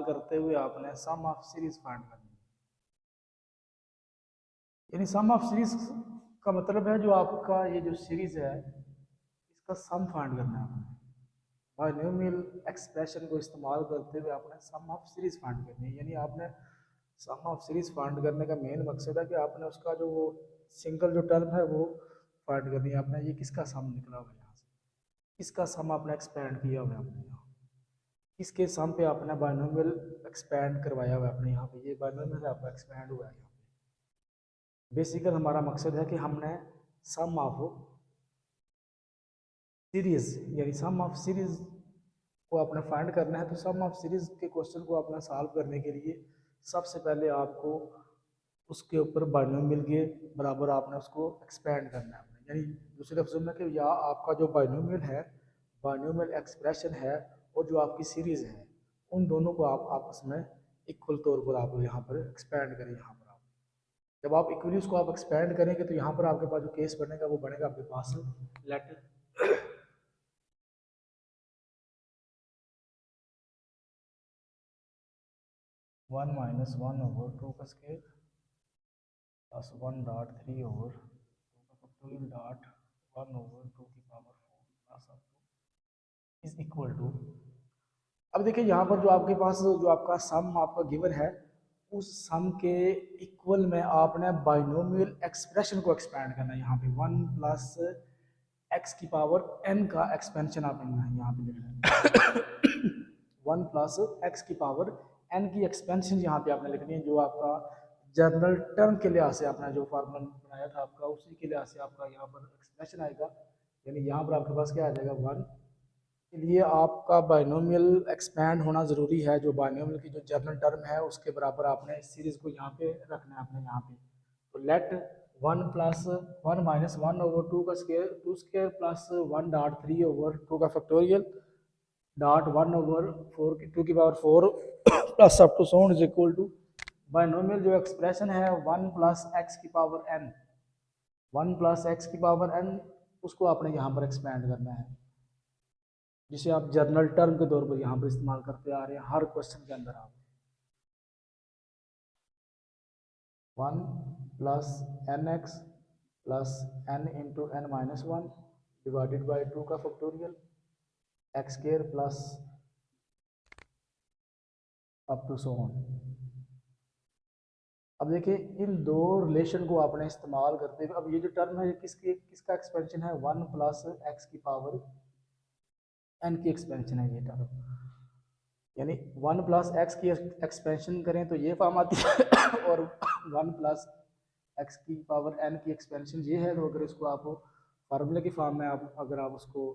इस्तेमाल करते हुए आपने सम ऑफ सीरीज फाइंड करनी है। यानी सम ऑफ सीरीज का मतलब है जो आपका ये जो सीरीज है इसका सम फाइंड करना है आपने। बायनोमियल एक्सप्रेशन को इस्तेमाल करते हुए आपने सम ऑफ सीरीज फाइंड करनी है। यानी आपने सम ऑफ सीरीज फाइंड करने का मेन मकसद है कि आपने उसका जो सिंगल जो टर्म है वो फाइंड करनी है। आपने ये किसका सम निकला हुआ है, यहाँ से किसका सम आपने एक्सपेंड किया हुआ है आपने यहाँ, किसके सम पे आपने बायनोमियल एक्सपेंड करवाया हुआ है आपने यहाँ पे। ये बायनोमियल आपका एक्सपेंड हुआ है यहाँ पे। बेसिकल हमारा मकसद है कि हमने सम ऑफ सीरीज यानी सम ऑफ सीरीज को आपने फाइंड करना है। तो सम ऑफ सीरीज के क्वेश्चन को आपने सॉल्व करने के लिए सबसे पहले आपको उसके ऊपर बायनोमियल के बराबर आपने उसको एक्सपेंड करना है आपने। यानी दूसरे लफ्ज़ों में कि या आपका जो बायनोमियल है, बायनोमियल एक्सप्रेशन है और जो आपकी सीरीज़ है, उन दोनों को आप आपस में इक्वल तौर पर आप यहाँ पर एक्सपेंड करें। यहाँ पर आप जब आप इक्वली उसको आप एक्सपेंड करेंगे तो यहाँ पर आपके पास जो केस बनेगा वो बनेगा आपके पास लेट 1 माइनस 1 ओवर 2 का स्केयर प्लस 1 डॉट 3 ओवर 2 का फैक्टोरियल डॉट 1 ओवर 2 की power 4 plus up to is equal to. अब देखिए यहाँ पर जो आपके पास जो आपका सम आपका गिवन है, उस सम के इक्वल में आपने बाइनोमियल एक्सप्रेशन को एक्सपेंड करना है। यहाँ पे 1 प्लस एक्स की पावर n का एक्सपेंशन आपने यहाँ पे लिखना है। 1 प्लस एक्स की पावर n की एक्सपेंशन यहाँ पे आपने लिखनी है। जो आपका जनरल टर्म के लिहाज से आपने जो फार्मूला बनाया था आपका, उसी के लिहाज से आपका यहाँ पर एक्सप्रेशन आएगा। यानी यहाँ पर आपके पास क्या आ जाएगा 1 के लिए आपका बाइनोमियल एक्सपैंड होना ज़रूरी है। जो बाइनोमियल की जो जनरल टर्म है उसके बराबर आपने इस सीरीज़ को यहाँ पे रखना है अपने यहाँ पे। तो लेट 1 प्लस 1 माइनस 1 ओवर 2 का square 2 square plus 1 dot 3 over 2 का फैक्टोरियल डॉट 1 ओवर 4 की 2 की power 4 plus up to so on is equal to binomial जो एक्सप्रेशन है 1 प्लस एक्स की पावर n, 1 प्लस एक्स की पावर n, उसको आपने यहाँ पर एक्सपैंड करना है, जिसे आप जर्नल टर्म के तौर पर यहाँ पर इस्तेमाल करते आ रहे हैं हर क्वेश्चन के अंदर। आप 1 plus n x plus n into n minus 1 divided by 2 का factorial x square plus up to so on. अब देखिए इन दो रिलेशन को आपने इस्तेमाल करते हुए, अब ये जो टर्म है किसका एक्सपेंशन है 1 प्लस एक्स की पावर n की एक्सपेंशन है ये टर्म। यानी 1 प्लस एक्स की एक्सपेंशन करें तो ये फॉर्म आती है और 1 प्लस एक्स की पावर n की एक्सपेंशन ये है। तो अगर इसको आप फार्मूले की फॉर्म में आप अगर आप उसको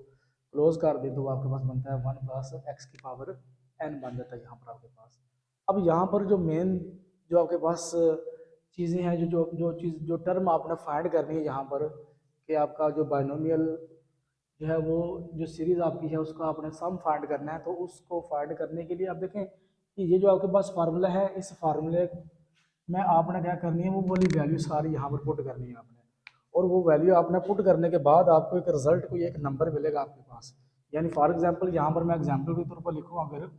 क्लोज कर दें तो आपके पास बनता है 1 प्लस एक्स की पावर n बन जाता है यहाँ पर आपके पास। अब यहाँ पर जो मेन जो आपके पास चीज़ें हैं, जो टर्म आपने फाइंड करनी है यहाँ पर कि आपका जो बाइनोमियल जो है वो जो सीरीज़ आपकी है उसका आपने सम फाइंड करना है। तो उसको फाइंड करने के लिए आप देखें कि ये जो आपके पास फार्मूला है, इस फार्मूले में आपने क्या करनी है वो वाली वैल्यू सारी यहाँ पर पुट करनी है आपने। और वो वैल्यू आपने पुट करने के बाद आपको एक रिजल्ट को एक नंबर मिलेगा आपके पास। यानी फॉर एग्जाम्पल यहाँ पर मैं एग्जाम्पल के तौर पर लिखूँ अगर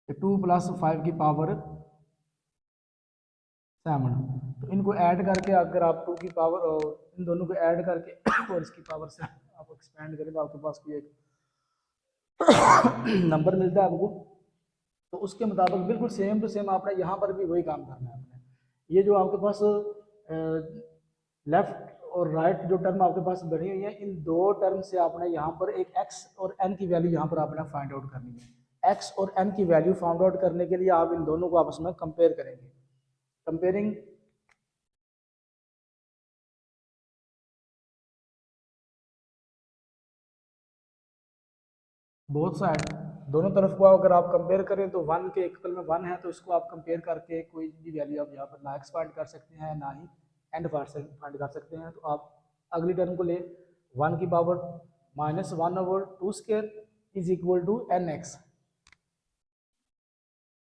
2 प्लस 5 की पावर 7, तो इनको ऐड करके अगर आप 2 की पावर और इन दोनों को ऐड करके और इसकी पावर से आप एक्सपेंड करें तो आपके पास कोई एक नंबर मिलता है आपको। तो उसके मुताबिक बिल्कुल सेम टू सेम आपने यहाँ पर भी वही काम करना है आपने। ये जो आपके पास लेफ्ट और राइट जो टर्म आपके पास बनी हुई है, इन दो टर्म से आपने यहाँ पर एक x और n की वैल्यू यहाँ पर आपने फाइंड आउट करनी है। x और n की वैल्यू फाइंड आउट करने के लिए आप इन दोनों को आपस में कंपेयर करेंगे। कंपेयरिंग बोथ साइड, दोनों तरफ को अगर आप कंपेयर करें तो 1 के इक्वल में 1 है तो इसको आप कंपेयर करके कोई भी वैल्यू आप यहाँ पर ना एक्स फाइंड कर सकते हैं ना ही एंड फाइंड कर सकते हैं। तो आप अगली टर्म को ले 1 की power minus 1 over 2 square is equal to n x,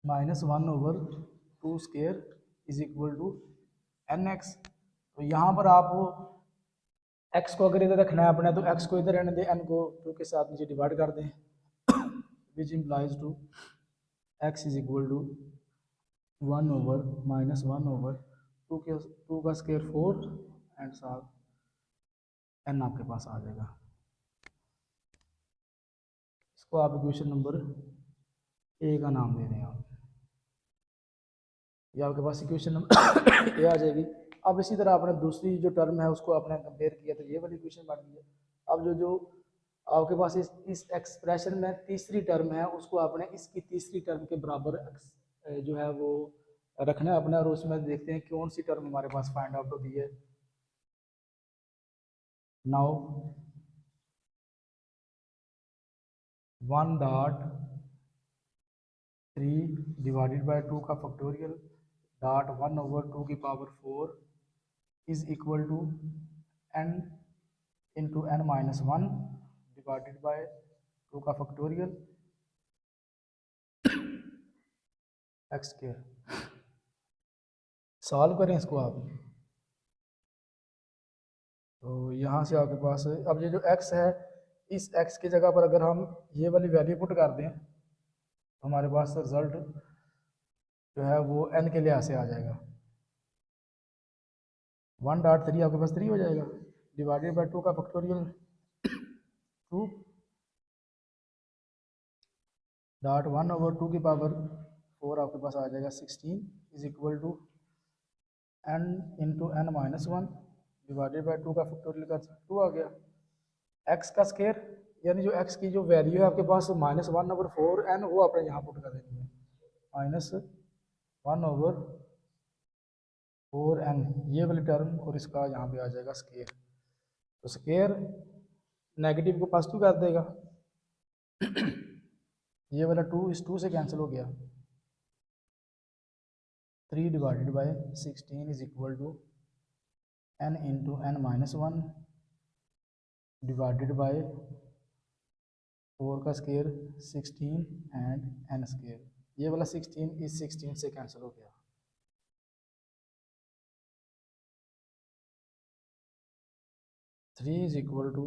minus 1 over 2 square is equal to n x. तो यहाँ पर आप एक्स को अगर इधर रखना है अपने तो एक्स को इधर रहने दें, एन को 2 के साथ नीचे डिवाइड कर दें। Which implies two x is equal to 1 over minus 1 over two का स्क्वायर 4 एंड साथ एन आपके पास आ जाएगा। इसको आप इक्वेशन नंबर ए का नाम दे दें आप, ये आपके पास इक्वेशन नंबर ए आ जाएगी। अब इसी तरह आपने दूसरी जो टर्म है उसको आपने कंपेयर किया तो ये वाली इक्वेशन बन गई है। अब जो आपके पास इस एक्सप्रेशन में तीसरी टर्म है उसको आपने इसकी तीसरी टर्म के बराबर जो है वो रखना है अपने, और उसमें देखते हैं कौन सी टर्म हमारे पास फाइंड आउट होती है। नाउ 1.3 डिवाइडेड बाय 2 का फैक्टोरियल डॉट 1 ओवर 2 की power 4 is equal to n into n minus 1 divided by 2 का फैक्टोरियल एक्स स्क्वायर। सॉल्व करें इसको आप, तो यहाँ से आपके पास अब ये जो x है, इस x की जगह पर अगर हम ये वाली वैल्यू पुट कर दें तो हमारे पास रिजल्ट जो है वो n के लिहाज से आ जाएगा। 1.3 आपके पास 3 हो जाएगा डिवाइडेड बाय 2 का फैक्टोरियल 2 डॉट 1 ओवर 2 की पावर 4 आपके पास आ जाएगा 16 is equal to n into n minus 1 divided by 2 का फैक्टोरियल का 2 आ गया। x का स्क्वायर यानी जो x की जो वैल्यू है आपके पास माइनस 1 ओवर 4n वो आपने यहाँ पुट कर देनी है, माइनस 1 ओवर 4n ये वाली टर्म, और इसका यहाँ पे आ जाएगा स्क्वायर। तो स्क्वायर नेगेटिव को पॉजिटिव कर देगा, ये वाला 2 इस 2 से कैंसिल हो गया। 3 divided by 16 is equal to n into n minus 1 divided by 4 का स्क्वायर 16 एंड n स्क्वायर। ये वाला 16 इस 16 से कैंसिल हो गया। 3 इज इक्वल टू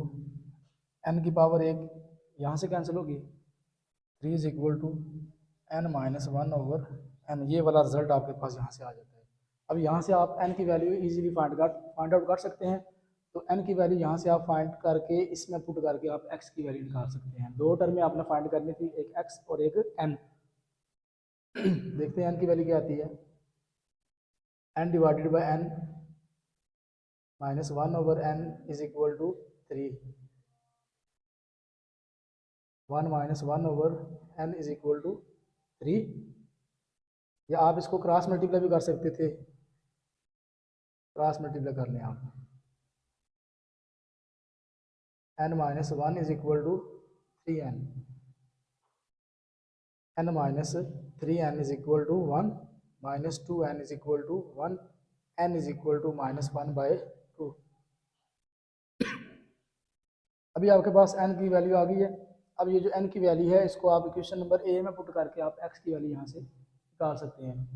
n की पावर 1 यहाँ से कैंसिल होगी, 3 is equal to n minus 1 over n। ये वाला रिजल्ट आपके पास यहाँ से आ जाता है। अब यहाँ से आप n की वैल्यू इजीली फाइंड आउट कर सकते हैं। तो n की वैल्यू यहाँ से आप फाइंड करके इसमें पुट करके आप x की वैल्यू निकाल सकते हैं। दो टर्म में आपने फाइंड करनी थी, एक x और एक n। देखते हैं n की वैल्यू क्या आती है। n divided by n minus 1 over n is equal to 3, 1 minus 1 over n is equal to 3। या आप इसको क्रॉस मल्टीप्लाई भी कर सकते थे, क्रॉस मल्टीप्लाई कर लें आप। n minus 1 is equal to 3n, n minus 3n is equal to 1 minus 2n is equal to 1 n is equal to minus 1 by 2। अभी आपके पास n की वैल्यू आ गई है। अब ये जो n की वैल्यू है इसको आप इक्वेशन नंबर ए में पुट करके आप x की वैल्यू यहाँ से निकाल सकते हैं।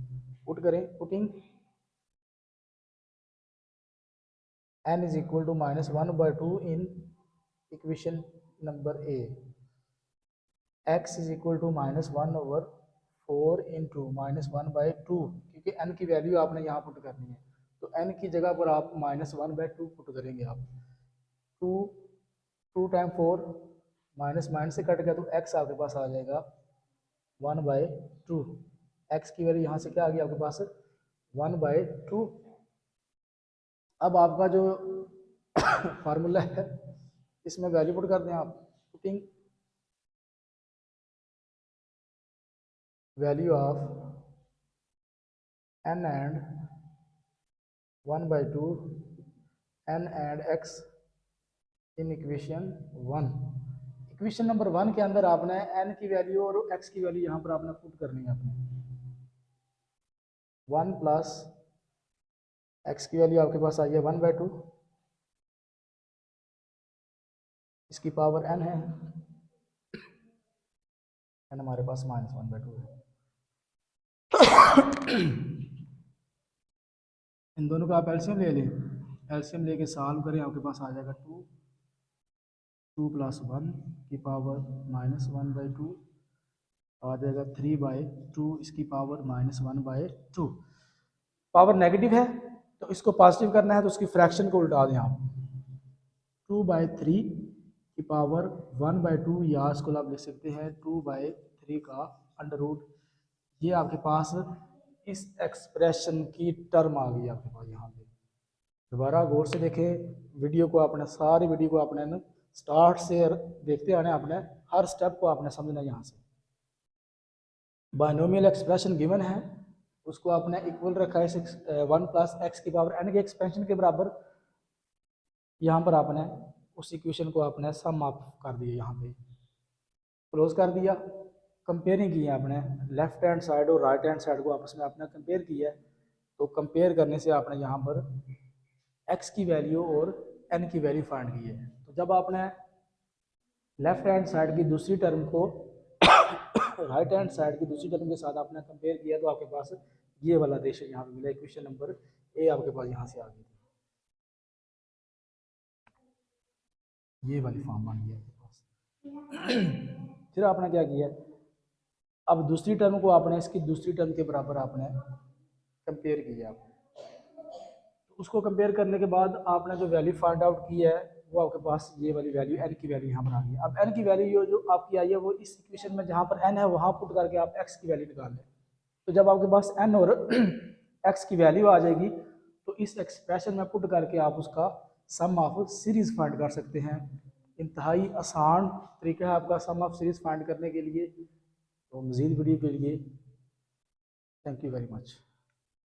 पुट करें, putting n is equal to minus 1 by 2 in equation number A, x is equal to minus 1 over 4 into minus 1 by 2, क्योंकि n की वैल्यू आपने यहाँ पुट करनी है। तो n की जगह पर आप माइनस 1 बाई 2 पुट करेंगे आप। 2 टाइम 4 माइनस माइनस से कट गया तो x आपके पास आ जाएगा 1 बाई 2। x की वैल्यू यहाँ से क्या आ गई आपके पास 1 बाई 2। अब आपका जो फार्मूला है इसमें वैल्यू पुट कर दें आप। Putting value of n and 1 by 2 n and x in equation 1। Equation number 1 के अंदर आपने n की वैल्यू और x की वैल्यू यहाँ पर आपने पुट करनी है आपने। 1 प्लस x की वैल्यू आपके पास आई है 1 बाई 2, इसकी पावर n है, n हमारे पास माइनस 1 बाई 2 है। इन दोनों का आप एलसीएम ले लें, एलसीएम लेके सॉल्व करें, आपके पास आ जाएगा 2 प्लस 1 की पावर माइनस 1 बाई 2 आ जाएगा 3/2 इसकी पावर -1/2। पावर नेगेटिव है तो इसको पॉजिटिव करना है तो उसकी फ्रैक्शन को उल्टा दें आप। 2/3 की पावर 1/2 या इसको आप लिख सकते हैं 2/3 का अंडर रूट। ये आपके पास इस एक्सप्रेशन की टर्म आ गई आपके पास यहाँ पे। दोबारा गौर से देखें वीडियो को, आपने सारी वीडियो को आपने न स्टार्ट से देखते आना, आपने हर स्टेप को आपने समझना। यहाँ से बाइनोमियल एक्सप्रेशन गिवन है, उसको आपने इक्वल रखा है 1 + x की पावर n के एक्सपेंशन के बराबर। यहाँ पर आपने उस इक्वेशन को आपने सम ऑफ कर दिया, यहाँ पे क्लोज कर दिया। कंपेयरिंग की है आपने, लेफ्ट हैंड साइड और राइट हैंड साइड को आपस में आपने कंपेयर किया है। तो कंपेयर करने से आपने यहाँ पर x की वैल्यू और n की वैल्यू फाइंड की है। तो जब आपने लेफ्ट हैंड साइड की दूसरी टर्म को राइट हैंड साइड की दूसरी टर्म के साथ आपने कंपेयर किया तो आपके पास ये वाला रेशियो यहाँ पे मिला। इक्वेशन नंबर ए आपके पास यहाँ से आ गई थी, ये वाली फॉर्म बन गई आपके पास। फिर आपने क्या किया, अब दूसरी टर्म को आपने इसकी दूसरी टर्म के बराबर आपने कंपेयर किया। तो उसको कंपेयर करने के बाद आपने जो वैल्यू फाइंड आउट की है वो आपके पास ये वाली वैल्यू n की वैल्यू यहाँ पर आ गई। अब n की वैल्यू जो आपकी आई है वो इस इक्वेशन में जहाँ पर n है वहाँ पुट करके आप x की वैल्यू निकाल लें। तो जब आपके पास n और x की वैल्यू आ जाएगी तो इस एक्सप्रेशन में पुट करके आप उसका सम ऑफ सीरीज फाइंड कर सकते हैं। इंतहाई आसान तरीका है आपका सम ऑफ सीरीज फाइंड करने के लिए। तो मज़ीद वीडियो के लिए थैंक यू वेरी मच।